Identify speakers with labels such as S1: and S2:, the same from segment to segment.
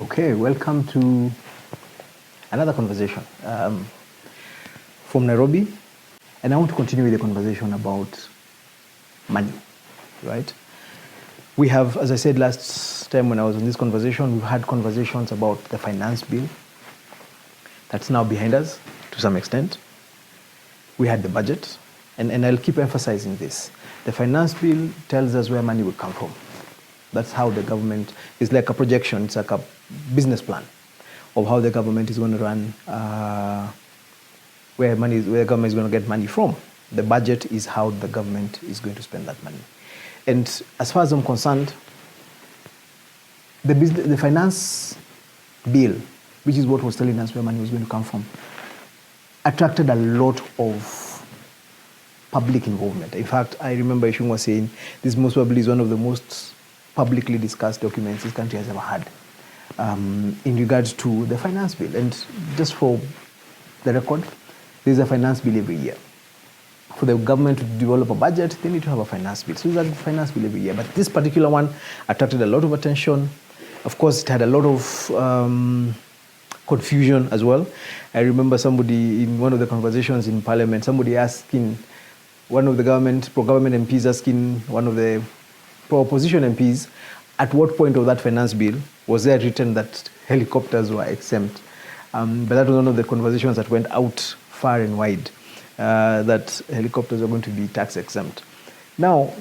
S1: Okay, welcome to another conversation from Nairobi. And I want to continue with the conversation about money, right? We have, as I said last time when I was in this conversation, we've had conversations about the finance bill. That's now behind us to some extent. We had the budget, and I'll keep emphasizing this. The finance bill tells us where money will come from. That's how the government is like a projection. It's like a business plan of how the government is going to run, where the government is going to get money from. The budget is how the government is going to spend that money. And as far as I'm concerned, the finance bill, which is what was telling us where money was going to come from, attracted a lot of public involvement. In fact, I remember Ishung was saying this most probably is one of the most publicly discussed documents this country has ever had in regards to the finance bill. And just for the record, there's a finance bill every year. For the government to develop a budget, they need to have a finance bill. So there's a finance bill every year. But this particular one attracted a lot of attention. Of course, it had a lot of confusion as well. I remember somebody in one of the conversations in Parliament, somebody asking one of the pro-government MPs asking one of the pro-opposition MPs, at what point of that finance bill was there written that helicopters were exempt? But that was one of the conversations that went out far and wide, that helicopters are going to be tax exempt. Now,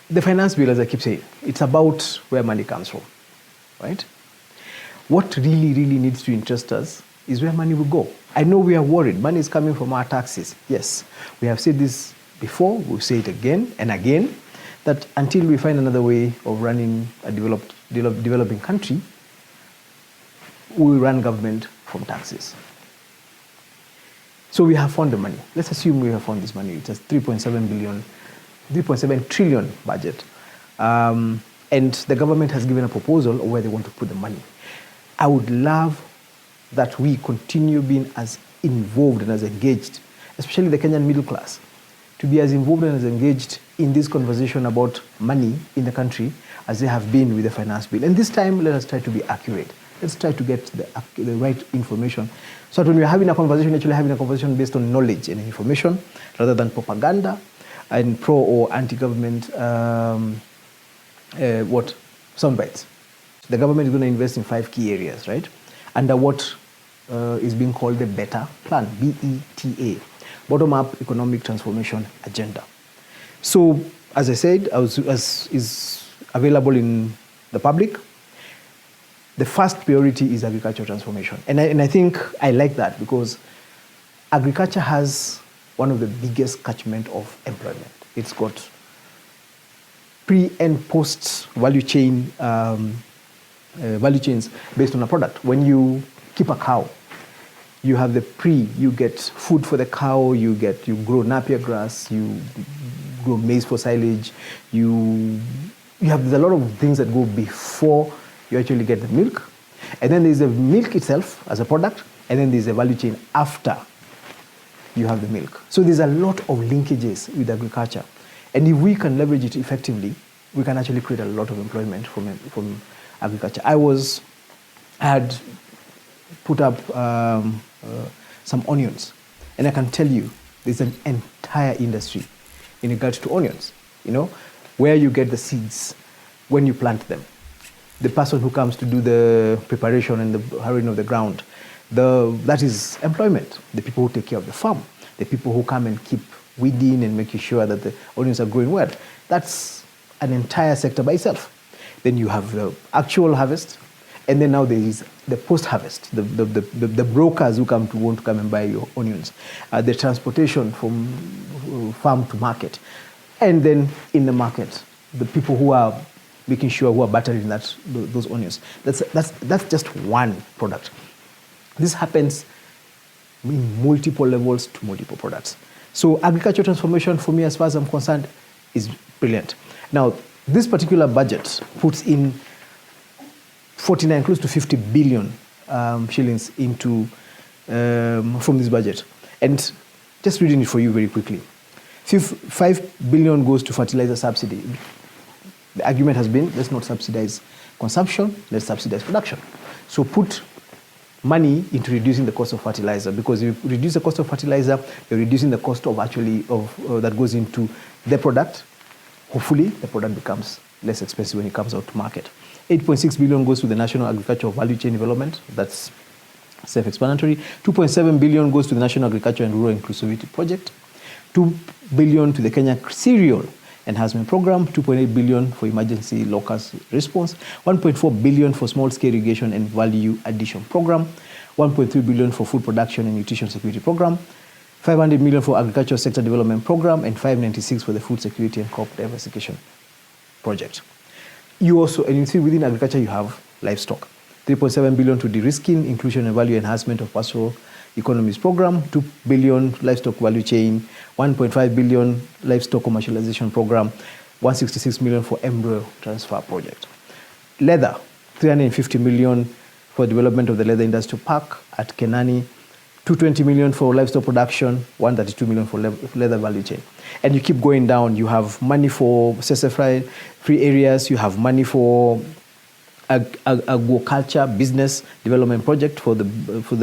S1: the finance bill, as I keep saying, it's about where money comes from, right? What really, really needs to interest us is where money will go. I know we are worried. Money is coming from our taxes. Yes, we have said this before. We'll say it again and again, that until we find another way of running a developing country, we will run government from taxes. So we have found the money. Let's assume we have found this money. It's a 3.7 trillion budget. And the government has given a proposal of where they want to put the money. I would love that we continue being as involved and as engaged, especially the Kenyan middle class, to be as involved and as engaged in this conversation about money in the country as they have been with the finance bill. And this time, let us try to be accurate. Let's try to get the right information. So that when we're having a conversation, actually having a conversation based on knowledge and information, rather than propaganda and pro or anti-government soundbites. The government is going to invest in 5 key areas, right? Under what is being called the BETA plan, B-E-T-A, Bottom-up Economic Transformation Agenda. So, as I said, as is available in the public, the first priority is agricultural transformation. And I think I like that because agriculture has one of the biggest catchment of employment. It's got pre and post value chains based on a product. When you keep a cow, you have the pre, you get food for the cow, you grow napier grass, you grow maize for silage, there's a lot of things that go before you actually get the milk. And then there's the milk itself as a product, and then there's a value chain after you have the milk. So there's a lot of linkages with agriculture. And if we can leverage it effectively, we can actually create a lot of employment from agriculture. I had put up some onions, and I can tell you there's an entire industry in regards to onions, where you get the seeds when you plant them. The person who comes to do the preparation and the harrowing of the ground, that is employment. The people who take care of the farm, the people who come and keep weeding and making sure that the onions are growing well. That's an entire sector by itself. Then you have the actual harvest, and then now there is the post-harvest, the brokers who want to come and buy your onions, the transportation from farm to market, and then in the market, the people who are making sure who are battering those onions. That's just one product. This happens in multiple levels to multiple products. So agricultural transformation, for me, as far as I'm concerned, is brilliant. Now, this particular budget puts in 49, close to 50 billion shillings into from this budget. And just reading it for you very quickly. 5 billion goes to fertilizer subsidy. The argument has been, let's not subsidize consumption, let's subsidize production. So put money into reducing the cost of fertilizer, because if you reduce the cost of fertilizer, you're reducing the cost of that goes into the product. Hopefully, the product becomes less expensive when it comes out to market. 8.6 billion goes to the National Agricultural Value Chain Development. That's self-explanatory. 2.7 billion goes to the National Agriculture and Rural Inclusivity Project. 2 billion to the Kenya Cereal Enhancement Program. 2.8 billion for Emergency Locust Response. 1.4 billion for Small-Scale Irrigation and Value Addition Program. 1.3 billion for Food Production and Nutrition Security Program. 500 million for Agricultural Sector Development Program, and 596 for the Food Security and Crop Diversification Project. You also, and you see within agriculture, you have livestock. 3.7 billion to de-risking, inclusion and value enhancement of pastoral economies program, 2 billion livestock value chain, 1.5 billion livestock commercialization program, 166 million for embryo transfer project. Leather, 350 million for development of the leather industrial park at Kenani, 220 million for livestock production, 132 million for leather value chain. And you keep going down. You have money for free areas. You have money for agriculture business development project for the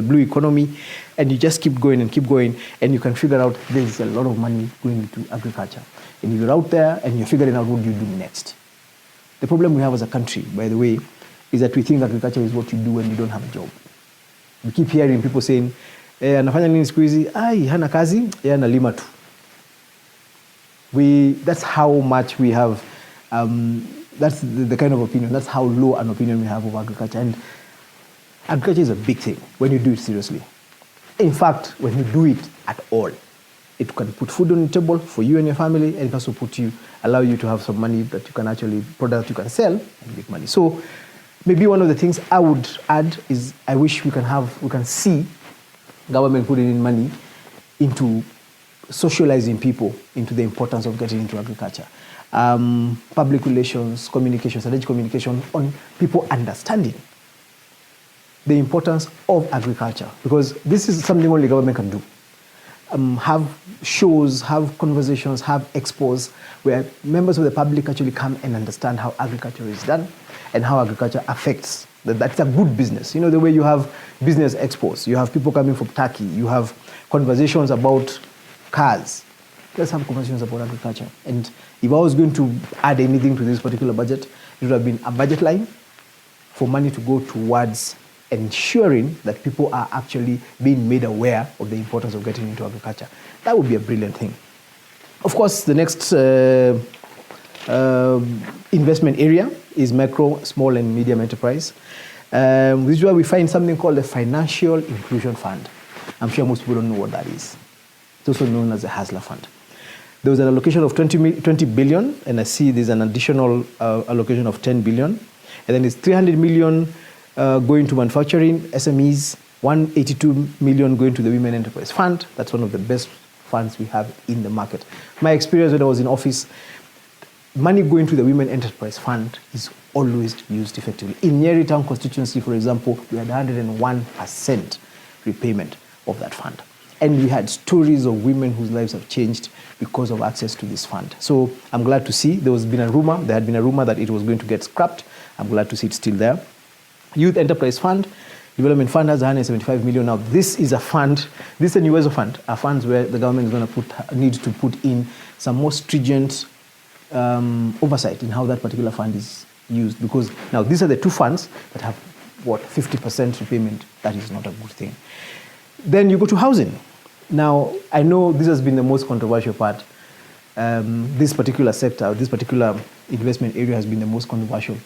S1: blue economy, and you just keep going, and you can figure out there's a lot of money going into agriculture. And if you're out there and you're figuring out what you do next. The problem we have as a country, by the way, is that we think agriculture is what you do when you don't have a job. We keep hearing people saying, anafanya nini siku hizi? Hana kazi, analima tu. That's how much we have, that's the kind of opinion, that's how low an opinion we have of agriculture. And agriculture is a big thing when you do it seriously. In fact, when you do it at all, it can put food on the table for you and your family, and it also allow you to have some money that you can actually, product you can sell and make money. So maybe one of the things I would add is I wish we can see government putting in money into socializing people into the importance of getting into agriculture. Public relations, communication, strategic communication on people understanding the importance of agriculture, because this is something only government can do. Have shows, have conversations, have expos where members of the public actually come and understand how agriculture is done and how agriculture affects. That's a good business. You know, the way you have business expos, you have people coming from Turkey, you have conversations about cars. Let's have conversations about agriculture. And if I was going to add anything to this particular budget, it would have been a budget line for money to go towards ensuring that people are actually being made aware of the importance of getting into agriculture. That would be a brilliant thing. Of course, the next investment area is micro, small, and medium enterprise. This is where we find something called the Financial Inclusion Fund. I'm sure most people don't know what that is. It's also known as the Hustler Fund. There was an allocation of 20 billion, and I see there's an additional allocation of 10 billion. And then there's 300 million going to manufacturing, SMEs, 182 million going to the Women Enterprise Fund. That's one of the best funds we have in the market. My experience when I was in office, money going to the Women Enterprise Fund is always used effectively. In Nyeri Town constituency, for example, we had 101% repayment of that fund. And we had stories of women whose lives have changed because of access to this fund. So I'm glad to see there had been a rumor that it was going to get scrapped. I'm glad to see it's still there. Youth Enterprise Fund, Development Fund has 175 million now. This is a fund, this is a new fund, a fund where the government is going to need to put in some more stringent oversight in how that particular fund is used. Because now these are the two funds that have, 50% repayment. That is not a good thing. Then you go to housing. Now, I know this has been the most controversial part. This particular sector, this particular investment area has been the most controversial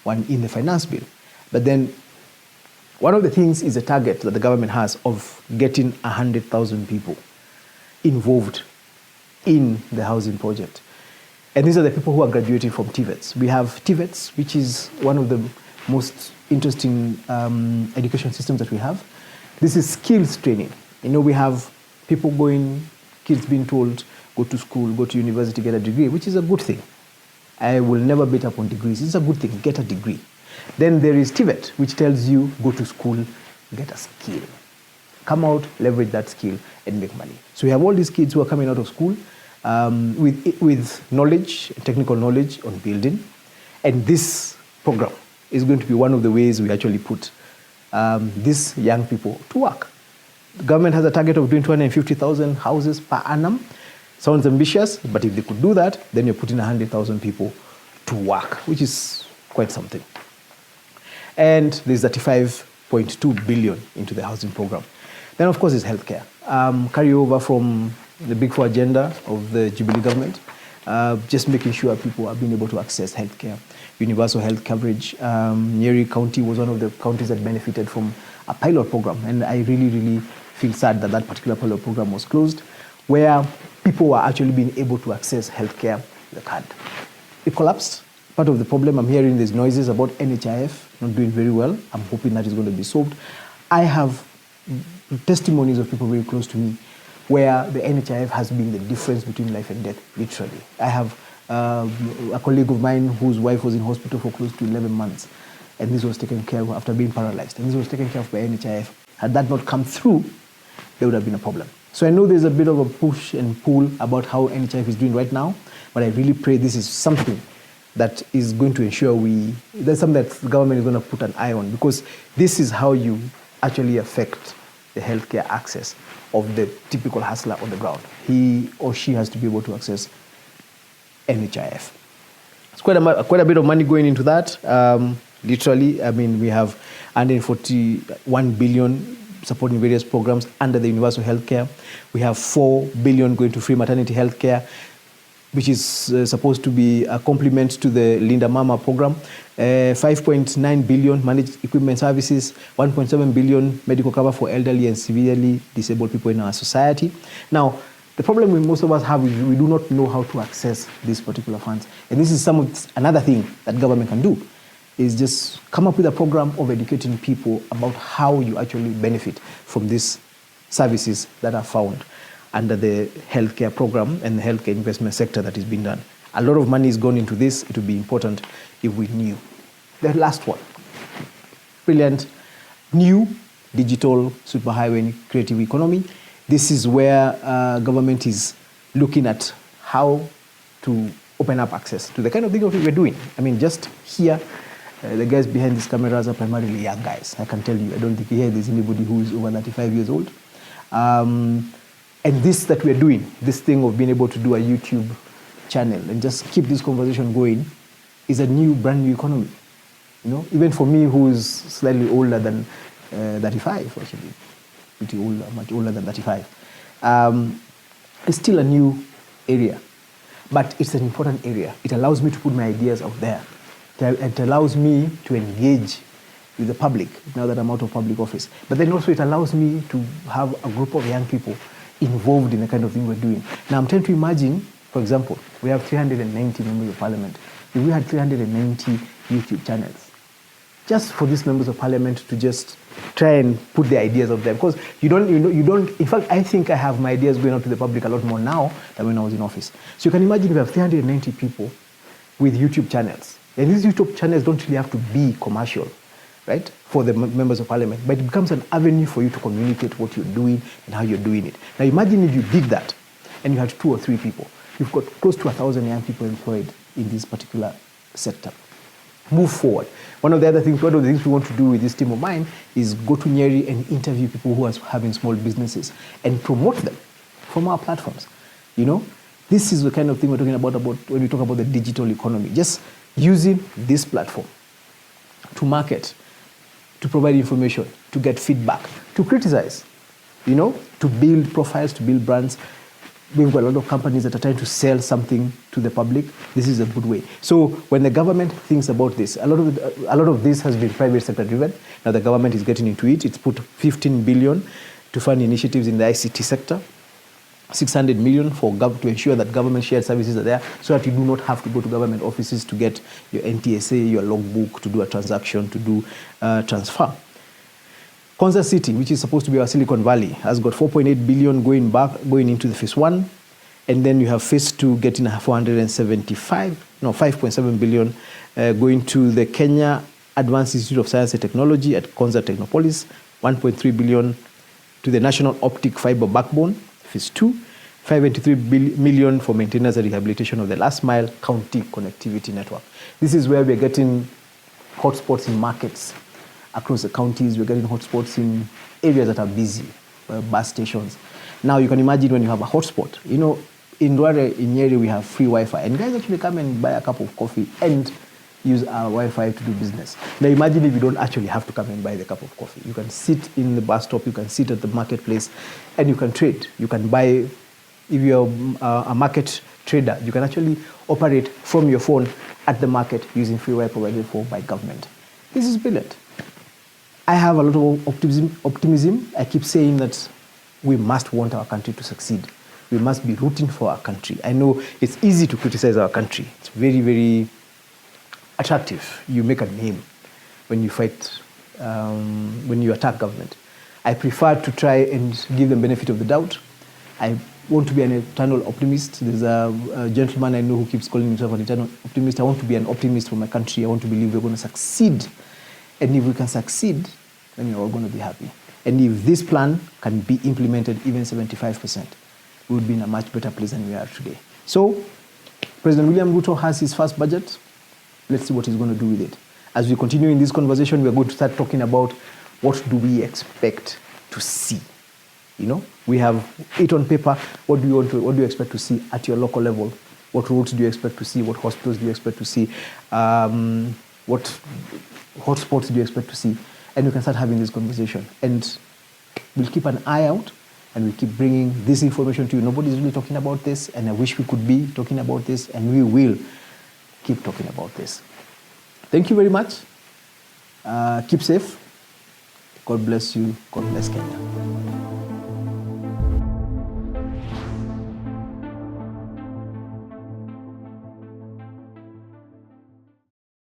S1: one in the finance bill. But then one of the things is a target that the government has of getting 100,000 people involved in the housing project. And these are the people who are graduating from TVETs. We have TVETs, which is one of the most interesting education systems that we have. This is skills training. You know, we have people kids being told, go to school, go to university, get a degree, which is a good thing. I will never beat up on degrees. It's a good thing, get a degree. Then there is TVET, which tells you, go to school, get a skill. Come out, leverage that skill, and make money. So we have all these kids who are coming out of school with knowledge, technical knowledge on building, And this program is going to be one of the ways we actually put these young people to work. The government has a target of doing 250,000 houses per annum. Sounds ambitious, but if they could do that, then you're putting 100,000 people to work, which is quite something. And there's 35.2 billion into the housing program. Then, of course, is healthcare. Carryover from the Big Four agenda of the Jubilee government, just making sure people are being able to access healthcare, universal health coverage. Nyeri County was one of the counties that benefited from a pilot program, and I really, really feel sad that that particular pilot program was closed, where people were actually being able to access healthcare with a card. It collapsed. Part of the problem, I'm hearing there's noises about NHIF not doing very well. I'm hoping that is going to be solved. I have testimonies of people very close to me where the NHIF has been the difference between life and death, literally. I have a colleague of mine whose wife was in hospital for close to 11 months, and this was taken care of after being paralyzed, and this was taken care of by NHIF. Had that not come through, there would have been a problem. So I know there's a bit of a push and pull about how NHIF is doing right now, but I really pray this is something that is going to ensure that's something that the government is going to put an eye on, because this is how you actually affect the healthcare access of the typical hustler on the ground. He or she has to be able to access NHIF. It's quite a bit of money going into that. Literally, I mean, we have 141 billion supporting various programs under the universal healthcare. We have 4 billion going to free maternity healthcare, which is supposed to be a complement to the Linda Mama program. 5.9 billion managed equipment services, 1.7 billion medical cover for elderly and severely disabled people in our society. Now, the problem most of us have is we do not know how to access these particular funds. And this is another thing that government can do, is just come up with a program of educating people about how you actually benefit from these services that are found under the healthcare program and the healthcare investment sector that is being done. A lot of money is gone into this. It would be important if we knew. The last one, brilliant, new digital superhighway creative economy. This is where government is looking at how to open up access to the kind of thing that we're doing. I mean, just here, the guys behind these cameras are primarily young guys. I can tell you, I don't think here there's anybody who is over 35 years old. And this that we're doing, this thing of being able to do a YouTube channel and just keep this conversation going, is a brand new economy. You know, even for me, who is slightly older than 35, actually, pretty older, much older than 35, it's still a new area, but it's an important area. It allows me to put my ideas out there. It allows me to engage with the public now that I'm out of public office. But then also it allows me to have a group of young people involved in the kind of thing we're doing. Now I'm trying to imagine, for example, we have 390 members of parliament. If we had 390 YouTube channels, just for these members of parliament to just try and put their ideas out there, because you don't, in fact, I think I have my ideas going out to the public a lot more now than when I was in office. So you can imagine we have 390 people with YouTube channels. And these YouTube channels don't really have to be commercial, right, for the members of parliament, but it becomes an avenue for you to communicate what you're doing and how you're doing it. Now imagine if you did that and you had 2 or 3 people. You've got close to 1,000 young people employed in this particular sector. Move forward. One of the things we want to do with this team of mine is go to Nyeri and interview people who are having small businesses and promote them from our platforms. You know, this is the kind of thing we're talking about when we talk about the digital economy. Just using this platform to market, to provide information, to get feedback, to criticize, you know, to build profiles, to build brands. We've got a lot of companies that are trying to sell something to the public. This is a good way. So when the government thinks about this, a lot of this has been private sector driven. Now the government is getting into it. It's put 15 billion to fund initiatives in the ICT sector, 600 million to ensure that government shared services are there, so that you do not have to go to government offices to get your NTSA, your logbook, to do a transaction, to do transfer. Konza City, which is supposed to be our Silicon Valley, has got 4.8 billion going into the phase 1, and then you have phase 2 getting 5.7 billion going to the Kenya Advanced Institute of Science and Technology at Konza Technopolis, 1.3 billion to the National Optic Fiber Backbone, phase 2, 583 million for maintenance and rehabilitation of the last mile county connectivity network. This is where we're getting hotspots in markets across the counties. We're getting hotspots in areas that are busy, bus stations. Now you can imagine when you have a hotspot, you know, in Rware, in Nyeri, we have free Wi-Fi, and guys actually come and buy a cup of coffee and use our Wi-Fi to do business. Now imagine if you don't actually have to come and buy the cup of coffee. You can sit in the bus stop, you can sit at the marketplace, and you can trade. You can buy, if you're a market trader, you can actually operate from your phone at the market using free Wi-Fi provided for by government. This is brilliant. I have a lot of optimism. I keep saying that we must want our country to succeed. We must be rooting for our country. I know it's easy to criticize our country. It's very, very attractive. You make a name when you fight, when you attack government. I prefer to try and give them benefit of the doubt. I want to be an eternal optimist. There's a gentleman I know who keeps calling himself an eternal optimist. I want to be an optimist for my country. I want to believe we're going to succeed. And if we can succeed, then we're all going to be happy. And if this plan can be implemented even 75%, we would be in a much better place than we are today. So, President William Ruto has his first budget. Let's see what he's going to do with it. As we continue in this conversation, we're going to start talking about what do we expect to see. You know, we have it on paper. What do you expect to see at your local level? What roads do you expect to see? What hospitals do you expect to see? What hotspots do you expect to see? And we can start having this conversation. And we'll keep an eye out and we'll keep bringing this information to you. Nobody's really talking about this, and I wish we could be talking about this, and we will keep talking about this. Thank you very much. Keep safe. God bless you. God bless Kenya.